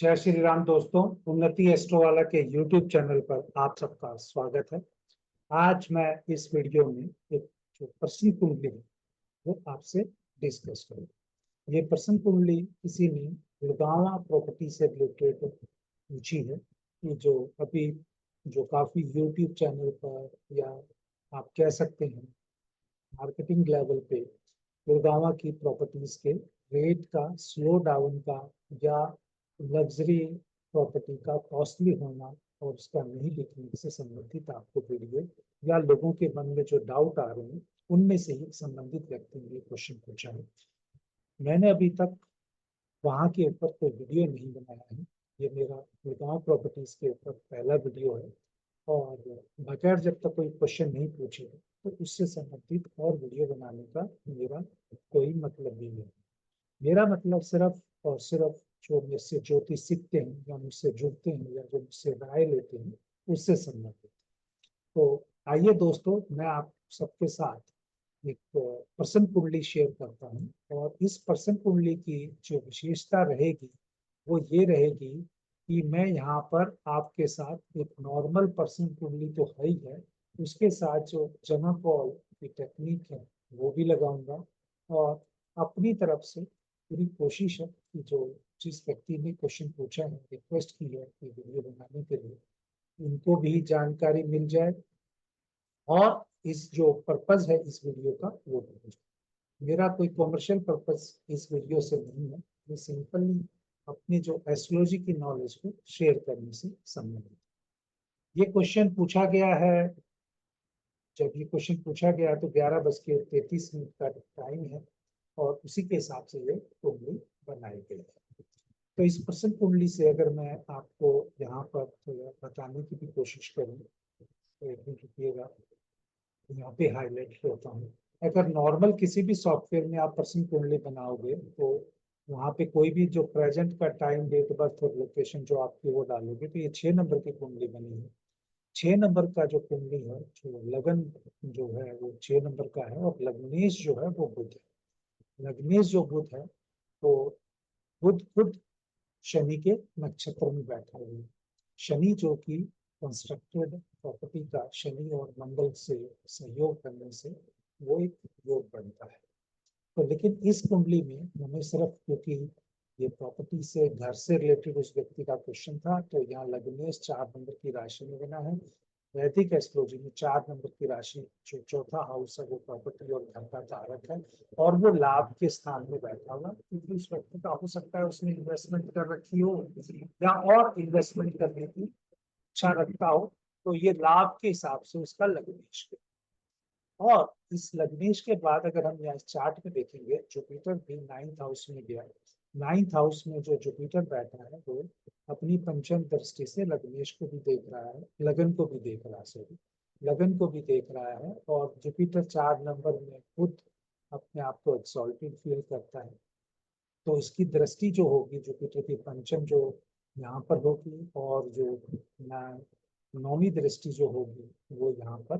जय श्री राम दोस्तों। उन्नति एस्ट्रोवाला के YouTube चैनल पर आप सबका स्वागत है। आज मैं इस वीडियो में एक जो प्रश्न कुंडली है वो आपसे डिस्कस करूंगा। ये प्रश्न कुंडली किसी ने गुड़गांव प्रॉपर्टी से रिलेटेड पूछी है कि जो अभी जो काफी YouTube चैनल पर या आप कह सकते हैं मार्केटिंग लेवल पे गुड़गांव की प्रॉपर्टीज के रेट का स्लो डाउन का या लग्जरी प्रॉपर्टी का कॉस्टली होना और उसका नहीं बिकने से संबंधित आपको वीडियो या लोगों के मन में जो डाउट आ रहे हैं उनमें से ही संबंधित व्यक्ति ने क्वेश्चन पूछा है। मैंने अभी तक वहां के ऊपर कोई वीडियो नहीं बनाया है। ये मेरा गुड़गांव प्रॉपर्टीज के ऊपर पहला वीडियो है और बगैर जब तक कोई क्वेश्चन नहीं पूछे तो उससे संबंधित और वीडियो बनाने का मेरा कोई मतलब भी नहीं। मेरा मतलब सिर्फ और सिर्फ जो मुझसे ज्योतिष सीखते हैं या मुझसे जुड़ते हैं या जो मुझसे राय लेते हैं उससे संबंधित। तो आइए दोस्तों, मैं आप सबके साथ एक प्रश्न कुंडली शेयर करता हूँ और इस प्रश्न कुंडली की जो विशेषता रहेगी वो ये रहेगी कि मैं यहाँ पर आपके साथ एक नॉर्मल प्रश्न कुंडली तो है ही है, उसके साथ जो जनकॉल की टेक्निक है वो भी लगाऊंगा और अपनी तरफ से पूरी कोशिश है कि जो जिस व्यक्ति ने क्वेश्चन पूछा है, रिक्वेस्ट की है कि वीडियो बनाने के लिए, उनको भी जानकारी मिल जाए और इस जो पर्पज है इस वीडियो का वो भी हो जाए। मेरा कोई कॉमर्शियल पर्पज इस वीडियो से नहीं है, ये सिंपली अपनी जो एस्ट्रोलॉजी की नॉलेज को शेयर करने से संबंधित। ये क्वेश्चन पूछा गया है, जब ये क्वेश्चन पूछा गया तो 11:33 का टाइम है और उसी के हिसाब से ये कुंडली बनाई गई है। तो इस प्रश्न कुंडली से अगर मैं आपको यहाँ पर थोड़ा बताने की भी कोशिश करूँ तो एक मिनट रुकिएगा, यहाँ पे हाईलाइट करता हूँ। अगर नॉर्मल किसी भी सॉफ्टवेयर में आप प्रश्न कुंडली बनाओगे तो वहाँ पे कोई भी जो प्रेजेंट का टाइम, डेट बर्थ और लोकेशन जो आपकी वो डालोगे तो ये 6 नंबर की कुंडली बनी है। 6 नंबर का जो कुंडली है, जो लगन जो है वो 6 नंबर का है और लग्नेश जो है वो बुध है। लग्नेश जो बुध है तो बुध खुद शनि के नक्षत्र में बैठा हुआ है। शनि जो कि कंस्ट्रक्टेड प्रॉपर्टी का शनि और मंगल से सहयोग करने से वो एक योग बनता है। तो लेकिन इस कुंडली में हमें सिर्फ, क्योंकि ये प्रॉपर्टी से घर से रिलेटेड उस व्यक्ति का क्वेश्चन था, तो यहाँ लग्नेश 4 नंबर की राशि में बना है। वैदिक एस्ट्रोलॉजी में 4 नंबर की राशि जो चौथा हाउस है वो प्रॉपर्टी और घर का कारक है और वो लाभ के स्थान में बैठा हुआ, क्योंकि उस व्यक्ति का हो सकता है उसने इन्वेस्टमेंट कर रखी हो या और इन्वेस्टमेंट करने की इच्छा रखता हो, तो ये लाभ के हिसाब से उसका लग्नेश। और इस लग्नेश के बाद अगर हम यहाँ चार्ट में देखेंगे, जुपिटर भी 9th हाउस में गया। 9th हाउस में जो जुपिटर बैठा है वो अपनी पंचम दृष्टि से लग्नेश को भी देख रहा है, लगन को भी देख रहा है, सॉरी लगन को भी देख रहा है। और जुपिटर 4 नंबर में खुद अपने आप को एक्सॉल्टेड फील करता है, तो इसकी दृष्टि जो होगी जुपिटर की पंचम जो यहाँ पर होगी और जो नौवीं दृष्टि जो होगी वो यहाँ पर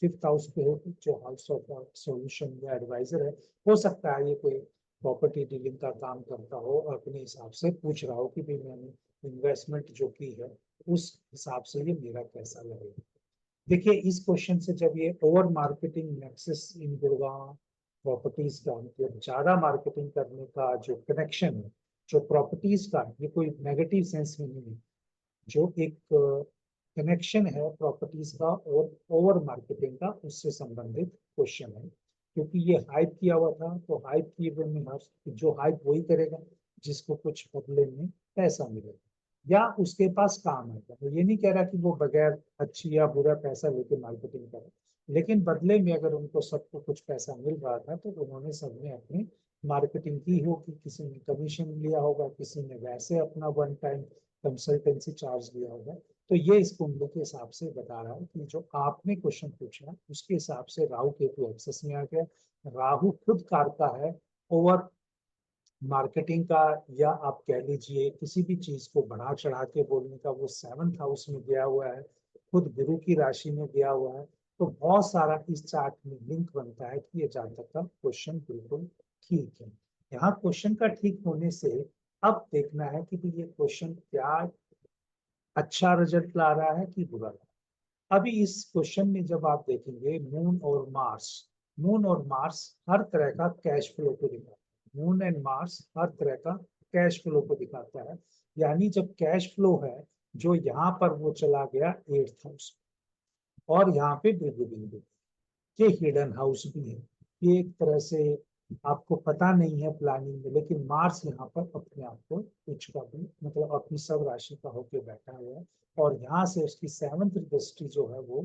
5th हाउस पे होगी, जो हाउस ऑफ सॉल्यूशन या एडवाइजर है। हो सकता है ये कोई प्रॉपर्टी डीलिंग का काम करता हो और अपने हिसाब से पूछ रहा हो कि भाई मैंने इन्वेस्टमेंट जो की है उस हिसाब से ये मेरा कैसा लगेगा। देखिए, इस क्वेश्चन से जब ये ओवर मार्केटिंग नेक्सस इन गुड़गांव प्रॉपर्टीज का, मतलब ज्यादा मार्केटिंग करने का जो कनेक्शन है जो प्रॉपर्टीज का, ये कोई नेगेटिव सेंस में नहीं है, जो एक कनेक्शन है प्रॉपर्टीज का और ओवर मार्केटिंग का, उससे संबंधित क्वेश्चन है। क्योंकि ये हाइप किया हुआ था, तो हाइप किए हुए में जो हाइप वही करेगा जिसको कुछ बदले में पैसा मिलेगा या उसके पास काम आएगा। तो ये नहीं कह रहा कि वो बगैर अच्छी या बुरा पैसा लेके मार्केटिंग करे, लेकिन बदले में अगर उनको सबको कुछ पैसा मिल रहा था तो उन्होंने सबने अपनी मार्केटिंग की होगी। किसी ने कमीशन लिया होगा, किसी ने वैसे अपना वन टाइम कंसल्टेंसी चार्ज लिया होगा। तो ये इस कुंडली के हिसाब से बता रहा है कि जो आपने क्वेश्चन पूछा उसके हिसाब से राहु केतु एक्सेस में आ गया। राहु खुद कारता है ओवर मार्केटिंग का, या आप कह लीजिए किसी भी चीज को बढ़ा चढ़ा के बोलने का। वो 7th हाउस में गया हुआ है, खुद गुरु की राशि में गया हुआ है, तो बहुत सारा इस चार्ट में लिंक बनता है कि ये जातक का क्वेश्चन बिल्कुल ठीक है। यहाँ क्वेश्चन का ठीक होने से अब देखना है कि ये क्वेश्चन क्या अच्छा रिजल्ट ला रहा है कि बुरा। अभी इस क्वेश्चन में जब आप देखेंगे मून और मार्स हर तरह का कैश फ्लो को दिखाता है। मून एंड मार्स हर तरह का कैश फ्लो को दिखाता है। यानी जब कैश फ्लो है जो यहाँ पर वो चला गया 8th हाउस और यहाँ पे बिंदु बिंदु, ये हिडन हाउस भी है। ये एक तरह से आपको पता नहीं है प्लानिंग में, लेकिन मार्स यहाँ पर अपने आप को उच्च का भी मतलब अपनी सब राशि का होके बैठा हुआ है। और यहाँ से उसकी 7th दृष्टि जो है वो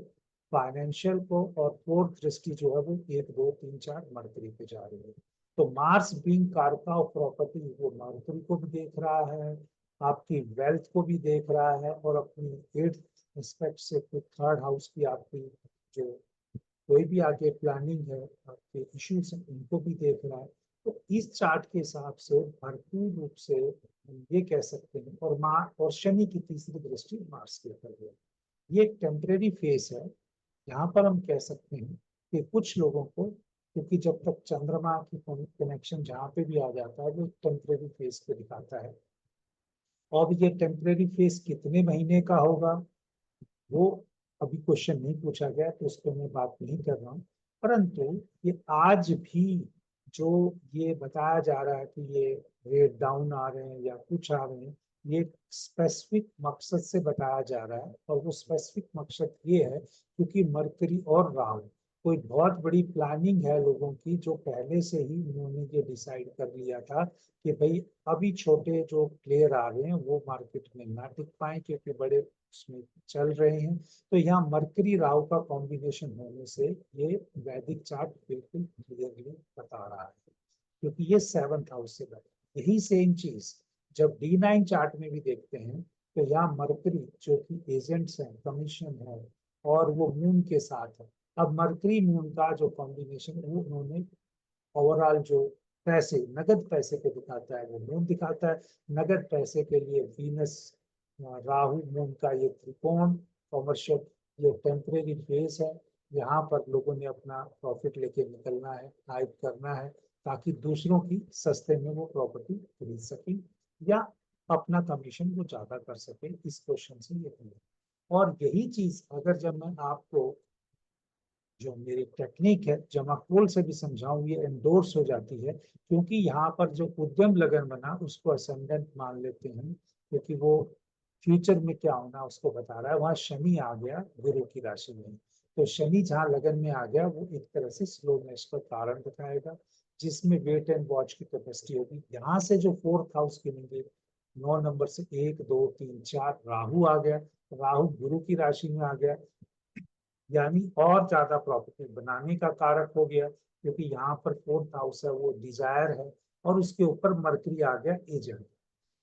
फाइनेंशियल को और 4th दृष्टि जो है वो 1 2 3 4 मरकरी पे जा रही है। तो मार्स बीइंग कारका ऑफ प्रॉपर्टी वो मरकरी को भी देख रहा है, आपकी वेल्थ को भी देख रहा है, और अपनी 8th एस्पेक्ट से 3rd हाउस की आपकी जो कोई भी आगे प्लानिंग है, आपके इश्यूज हैं उनको भी देख रहा है। तो इस चार्ट के हिसाब से भरपूर रूप से हम ये कह सकते हैं। और और शनि की तीसरी दृष्टि मार्स के ऊपर है। ये एक टेम्परेरी फेस है। यहाँ पर हम कह सकते हैं कि कुछ लोगों को, क्योंकि जब तक चंद्रमा की कनेक्शन जहाँ पे भी आ जाता है वो टेम्परेरी फेस को दिखाता है। और ये टेम्परेरी फेस कितने महीने का होगा वो अभी क्वेश्चन नहीं पूछा गया, तो उस पर मैं बात नहीं कर रहा हूँ। परंतु ये आज भी जो ये बताया जा रहा है कि ये रेट डाउन आ रहे हैं या कुछ आ रहे हैं, ये स्पेसिफिक मकसद से बताया जा रहा है। और वो स्पेसिफिक मकसद ये है क्योंकि मरकरी और राहु कोई बहुत बड़ी प्लानिंग है लोगों की, जो पहले से ही उन्होंने ये डिसाइड कर लिया था कि भाई अभी छोटे जो प्लेयर आ रहे हैं वो मार्केट में ना टिक पाए क्योंकि बड़े उसमें चल रहे हैं। तो यहाँ मरकरी राहु का कॉम्बिनेशन होने से ये वैदिक चार्ट बिल्कुल क्लियरली बता रहा है, क्योंकि ये 7th हाउस से बैठा। यही सेम चीज जब D9 चार्ट में भी देखते हैं तो यहाँ मरकरी जो कि एजेंट्स हैं, कमीशन है, और वो मून के साथ है। अब मरकरी मून का जो कॉम्बिनेशन वो उन्होंने ओवरऑल जो पैसे नगद पैसे को दिखाता है वो मून दिखाता है। नगद पैसे के लिए वीनस राहु मून का ये त्रिकोण कॉमर्शियल ये टेम्परेरी फेज है। यहाँ पर लोगों ने अपना प्रॉफिट लेके निकलना है, हाइप करना है, ताकि दूसरों की सस्ते में वो प्रॉपर्टी खरीद सके या अपना कमीशन वो ज्यादा कर सके। इस क्वेश्चन से ये क्लियर। और यही चीज अगर जब मैं आपको जो मेरी टेक्निक है जमाखोल से भी समझाऊं ये एंडोर्स हो जाती है, क्योंकि यहाँ पर जो उद्यम लगन बना उसको असेंडेंट मान लेते हैं, क्योंकि वो फ्यूचर में क्या होना उसको बता रहा है। वहां शनि आ गया गुरु की राशि में, तो शनि जहाँ लगन में आ गया वो एक तरह से स्लोनेस का कारण दिखाएगा, जिसमें वेट एंड वॉच की कैपेसिटी होगी। यहाँ से जो 4th हाउस गिनेंगे 9 नंबर से 1 2 3 4 राहु आ गया, राहु गुरु की राशि में आ गया, यानी और ज्यादा प्रॉपर्टी बनाने का कारक हो गया, क्योंकि यहाँ पर 4th हाउस है वो डिजायर है। और उसके ऊपर मरकरी आ गया एजेंट,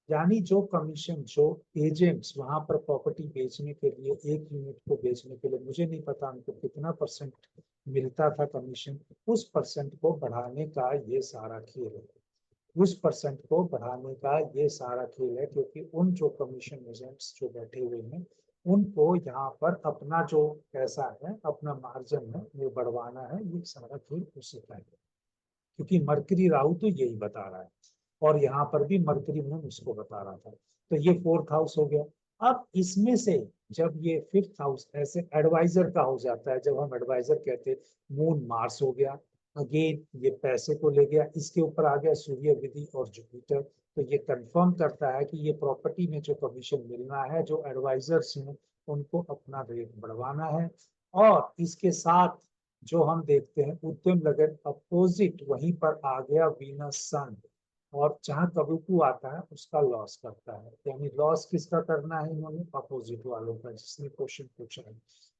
यानी जो कमीशन जो एजेंट्स वहां पर प्रॉपर्टी बेचने के लिए 1 यूनिट को बेचने के लिए, मुझे नहीं पता उनको कितना परसेंट मिलता था कमीशन, उस परसेंट को बढ़ाने का ये सारा खेल है। उस परसेंट को बढ़ाने का ये सारा खेल है, क्योंकि उन जो कमीशन एजेंट्स जो बैठे हुए हैं उनको यहाँ पर अपना जो पैसा है अपना मार्जिन है वो बढ़वाना है। ये सारा खेल उसी का है, क्योंकि मरकरी राहु तो यही बता रहा है, और यहाँ पर भी मरकरी मून उसको बता रहा था। तो ये 4th हाउस हो गया। अब इसमें से जब ये 5th हाउस ऐसे एडवाइजर का हो जाता है, जब हम एडवाइजर कहते हैं, मून मार्स हो गया, अगेन ये पैसे को ले गया, इसके ऊपर आ गया सूर्य विधि और जुपिटर। तो ये कंफर्म करता है कि ये प्रॉपर्टी में जो कमीशन मिलना है जो एडवाइजर्स हैं उनको अपना रेट बढ़वाना है। और इसके साथ जो हम देखते हैं उद्यम लगन अपोजिट वहीं पर आ गया वीनस सन, और जहां कबूकू आता है उसका लॉस करता है। यानी लॉस किसका करना है इन्होंने, अपोजिट वालों का, जिसने क्वेश्चन पूछा है।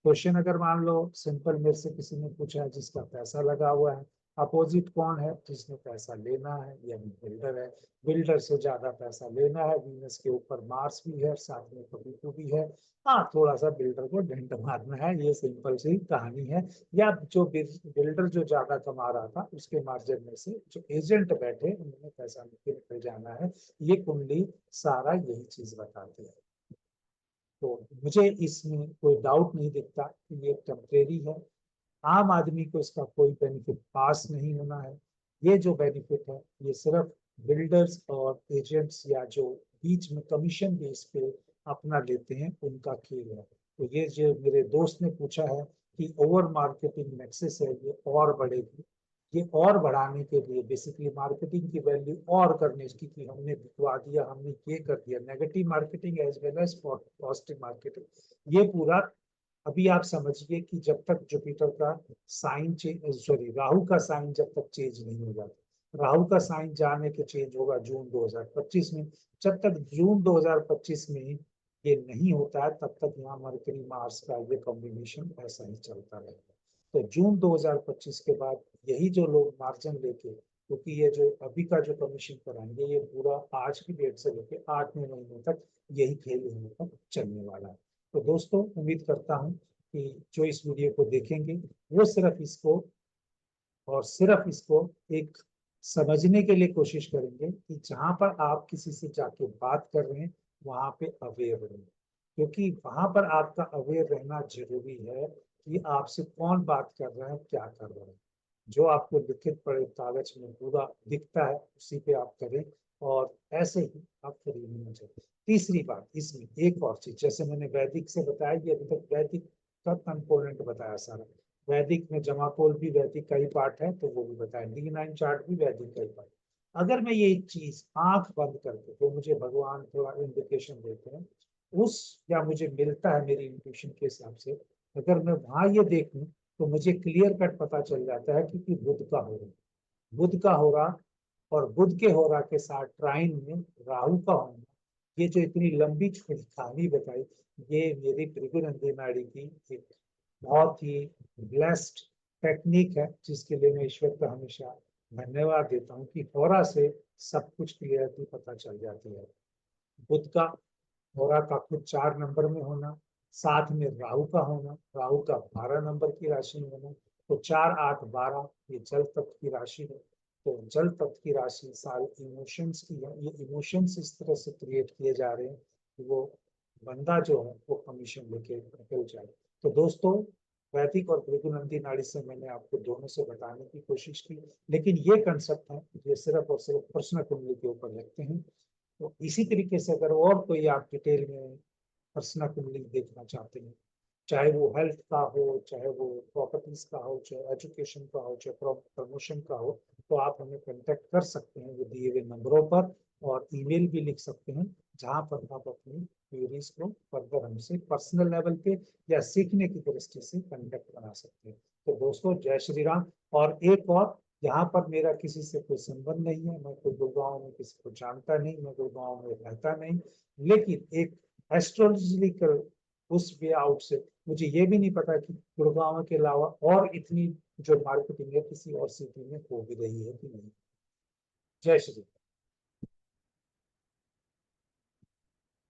क्वेश्चन अगर मान लो सिंपल मेरे से किसी ने पूछा है जिसका पैसा लगा हुआ है, अपोजिट कौन है, जिसने पैसा लेना है, यानी बिल्डर है। बिल्डर से ज्यादा पैसा लेना है, वीनस के ऊपर मार्स भी है, साथ में कबूकू भी है। हाँ, थोड़ा सा बिल्डर को डेंट मारना है, ये सिंपल सी कहानी है। या जो बिल्डर जो ज्यादा कमा रहा था उसके मार्जिन में से जो एजेंट बैठे उन्होंने पैसा निकल जाना है। ये कुंडली सारा यही चीज बताती है। तो मुझे इसमें कोई डाउट नहीं दिखता कि ये टेम्परेरी है। आम आदमी को इसका कोई बेनिफिट पास नहीं होना है। ये जो बेनिफिट है ये सिर्फ बिल्डर्स और एजेंट्स या जो बीच में कमीशन बेस पे अपना लेते हैं उनका खेल है। तो ये जो मेरे दोस्त ने पूछा है कि ओवर मार्केटिंग नेक्सस है, ये और बढ़ेगी। ये और बढ़ाने के लिए बेसिकली मार्केटिंग की वैल्यू और करने की, कि हमने बिकवा दिया, हमने ये कर दिया, negative marketing as well as positive marketing, ये पूरा। अभी आप समझिए कि जब तक जुपिटर का साइन चेंज, सॉरी राहु का साइन जब तक चेंज नहीं हो जाता, राहु का साइन जाने के चेंज होगा जून 2025 में। जब तक जून 2025 में ये नहीं होता है तब तक यहाँ मरकरी मार्स का ये कॉम्बिनेशन ऐसा ही चलता रहेगा। तो जून 2025 के बाद यही जो लोग मार्जिन लेके, क्योंकि ये जो अभी का जो कमीशन कराएंगे ये पूरा आज की डेट से लेके 8 महीने तक यही खेल यहाँ तक चलने वाला है। तो दोस्तों उम्मीद करता हूँ कि जो इस वीडियो को देखेंगे वो सिर्फ इसको एक समझने के लिए कोशिश करेंगे कि जहां पर आप किसी से जाके बात कर रहे हैं वहां पे अवेयर रहें, क्योंकि वहां पर आपका अवेयर रहना जरूरी है कि आपसे कौन बात कर रहा है, क्या कर रहा है। जो आपको लिखित पढ़े कागज में पूरा दिखता है उसी पे आप करें, और ऐसे ही आप फ्री होना चाहिए। तीसरी बात इसमें एक और चीज, जैसे मैंने वैदिक से बताया कि अभी तक वैदिक का कंपोनेंट बताया सारा, वैदिक में जमापोल भी वैदिक का ही पार्ट है तो वो भी बताया, D9 चार्ट भी वैदिक का ही पार्ट। अगर मैं ये चीज आंख बंद करके, तो मुझे भगवान थोड़ा इंडिकेशन देते हैं उस, या मुझे मिलता है मेरी इंट्यूशन के हिसाब से, अगर मैं वहां ये देखूं तो मुझे क्लियर कट पता चल जाता है कि बुध का हो रहा, बुध का हो रहा, और बुध के हो रहा के साथ ट्राइन में राहु का होना। ये जो इतनी लंबी छोटी कहानी बताई, ये मेरी भृगुनंदी नाड़ी की एक बहुत ही ब्लेस्ड टेक्निक है, जिसके लिए मैं ईश्वर का हमेशा धन्यवाद देता हूँ कि होरा से सब कुछ क्लियरिटी पता चल जाती है। बुध का होरा का खुद 4 नंबर में होना, साथ में राहु का होना, राहु का 12 नंबर की राशि में होना, तो 4, 8, 12 ये जल तत्व की राशि है। तो जल तत्व की राशि सारे इमोशंस की है, ये इमोशंस इस तरह से क्रिएट किए जा रहे हैं कि वो बंदा जो है वो कमीशन लेके निकल जाए। तो दोस्तों वैदिक और भृगुनंदी नाड़ी से मैंने आपको दोनों से बताने की कोशिश की, लेकिन ये कंसेप्ट है ये सिर्फ और सिर्फ प्रश्न कुंडली के ऊपर रखते हैं। तो इसी तरीके से अगर और कोई आप डिटेल में पर्सनल कुंडली देखना चाहते हैं, चाहे वो हेल्थ का हो, चाहे वो प्रॉपर्टीज का हो, चाहे एजुकेशन का हो, चाहे प्रमोशन का हो, तो आप हमें कांटेक्ट कर सकते हैं वो दिए हुए नंबरों पर, और ईमेल भी लिख सकते हैं जहां पर आप अपनी क्वेरीज को फर्दर हमसे पर्सनल लेवल पे या सीखने की दृष्टि से कांटेक्ट बना सकते हैं। तो दोस्तों जय श्री राम। और एक और, यहाँ पर मेरा किसी से कोई संबंध नहीं है, मैं कोई गुड़गांव में किसी को जानता नहीं, मैं गुड़गांव में रहता नहीं, लेकिन एक एस्ट्रोलॉजिकल उस वे आउट से मुझे ये भी नहीं पता कि गुड़गांव के अलावा और इतनी जो मार्केटिंग है किसी और सिटी में हो भी रही है कि नहीं। जय श्री